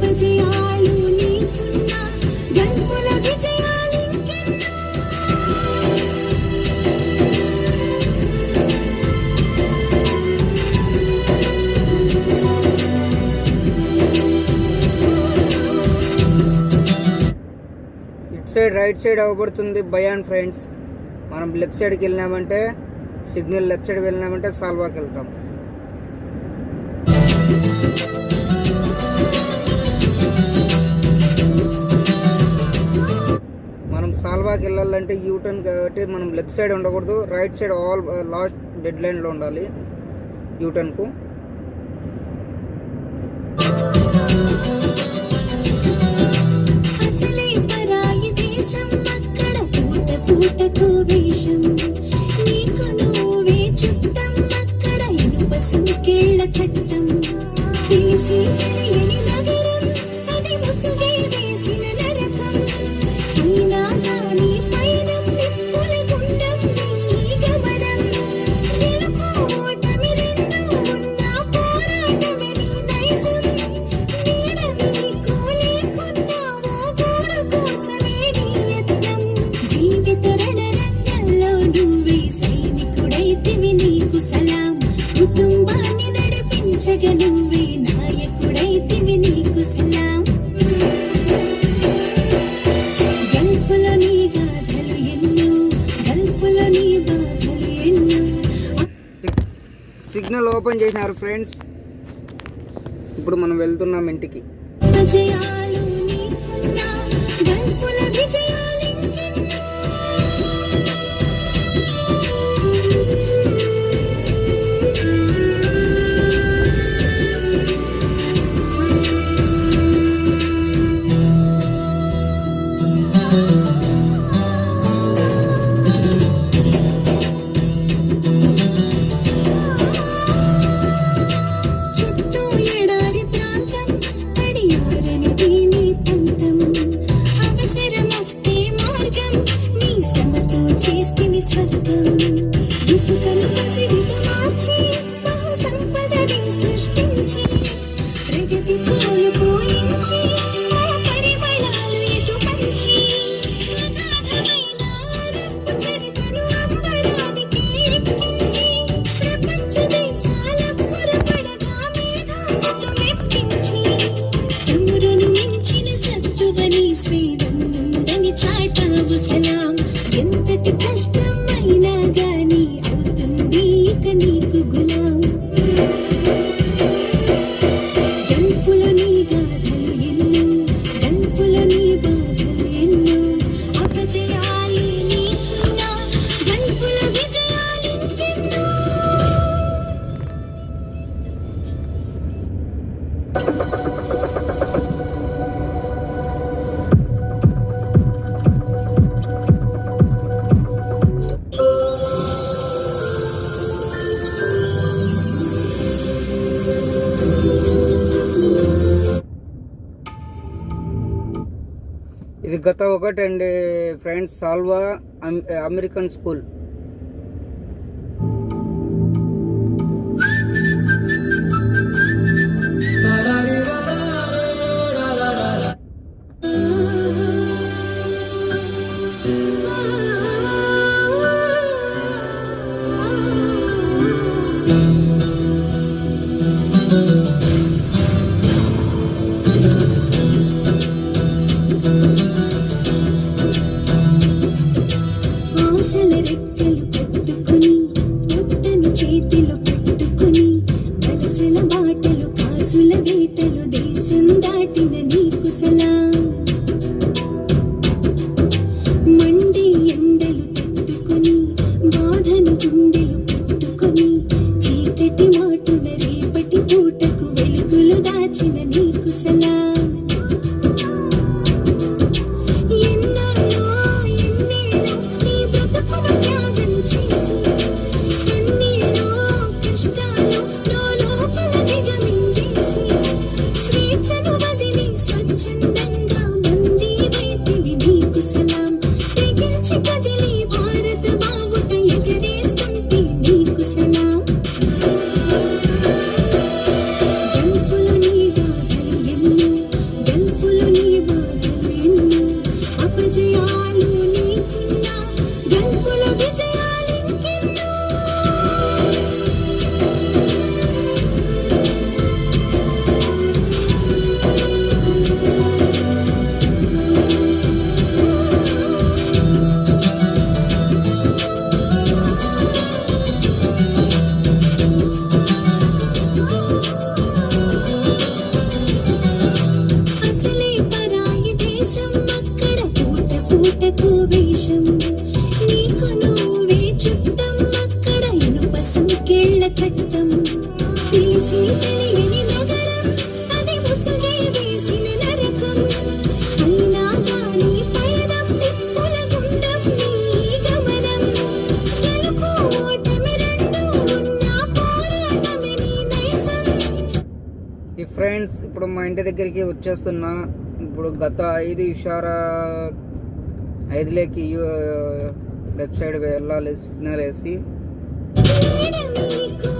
అపజయాలు నీకున్నా గల్ఫుల విజయాలింకెన్నో. ఇట్ సైడ్ రైట్ సైడ్ అవ్వబడుతుంది బయాన్ ఫ్రెండ్స్. మనం లెఫ్ట్ సైడ్కి వెళ్ళినామంటే సిగ్నల్ లెఫ్ట్ సైడ్ వెళ్ళినామంటే సాల్వాకి వెళ్తాం. మనం సాల్వాకి వెళ్ళాలంటే యూటర్న్ కాబట్టి మనం లెఫ్ట్ సైడ్ ఉండకూడదు, రైట్ సైడ్ ఆల్ లాస్ట్ డెడ్ లైన్లో ఉండాలి యూటర్న్కు. అసలే పరాయి దేశం అక్కడ పూట పూటకు వేషం, నీకు నువ్వే చుట్టం అక్కడ ఇనుప సంకెళ్ళ చట్టం. తెలిసి తెలియని నగరం అది ముసుగే వేసిన నరకం. అయినా గాని పైనం నిప్పుల గుండం నీ గమనం. గెలుపు ఓటమి రెండూ ఉన్న పోరాటమే నీ నైజం. నీడ నీకు లేకున్నా ఓ గూడు కోసమే నీ యత్నం. జీవిత రణరంగంలో నువ్వే సైనికుడైతివి, నీకు సలాం. కుటుంబాన్ని నడిపించగ నువ్వే నాయకుడైతివి, నీకు సలాం. గల్ఫులో నీ గాథలు ఎన్నో, గల్ఫులో నీ బాధలు ఎన్నో. సిగ్నల్ ఓపెన్ చేసినారు ఫ్రెండ్స్. ఇప్పుడు మనం వెళ్తున్నాం ఇంటికి. అపజయాలు నీకున్నా గల్ఫుల విజయాలింకెన్నో. చుట్టూ ఎడారి ప్రాంతం, తడియారని దీని పంతం. అవసరమొస్తే మార్గం, నీ శ్రమతో చేస్తివి స్వర్గం. ఇసుకను పసిడిగా మార్చి బహు సంపదని సృష్టించి, ప్రగతి పూలు పూయించి ఆ పరిమళాలు ఇటు పంచి, అగాధమైన ఆరంపు చరితను అంబరానికి ఎక్కించి, ప్రపంచ దేశాల పురపడగా మేధాసులు మెప్పించి, చమురును మించిన సత్తువని స్వేదం ఉందని చాటావు సలాం. ఎంతటి కష్టం అయినా గాని అవుతుంది ఇక నీకు గులాం. గల్ఫులో నీ గాథలు ఎన్నో, గల్ఫులో నీ బాధలు ఎన్నో. అపజయాలు నీకున్నా గల్ఫుల విజయాలింకెన్నో. ఇది గత ఒకటండి ఫ్రెండ్స్, సాల్వా అమెరికన్ స్కూల్. ఆశల రెక్కలు పట్టుకుని, పొట్టను చేతిలో పెట్టుకుని, వలసల బాటలు కాసుల వేటలు దేశం దాటిన నీకు సలాం. మండి ఎండలు తట్టుకుని, బాధను గుండెలు పట్టుకుని, చీకటి మాటున రేపటి పూటకు వెలుగులు దాచిన నీకు సలాం. ఎన్నెన్నో ఎన్నేళ్ళు నీ బ్రతుకును త్యాగం చేసి, కన్నీళ్ళో కష్టాలు లోపల దిగమింగేసి, స్వేచ్ఛను వదిలి స్వచ్ఛందంగా మాటకు వేషం నీకు నువ్వే చుట్టం అక్కడ ఇనుప సంకెళ్ళ చట్టం తెలిసి తెలియని నగరం అది ముసుగే వేసిన నరకం అయినా గాని పయనం నిప్పుల గుండం నీ గమనం గెలుపు ఓటమి రెండు ఉన్నా పోరాటమే నీ నైజం. ఈ ఫ్రెండ్స్ ఇప్పుడు మా ఇంటి దగ్గరికి వచ్చేస్తున్నా. ఇప్పుడు గత 5:05 లెఫ్ట్ సైడ్ వెళ్ళాలి సిగ్నల్ వేసి. నీడ మీకు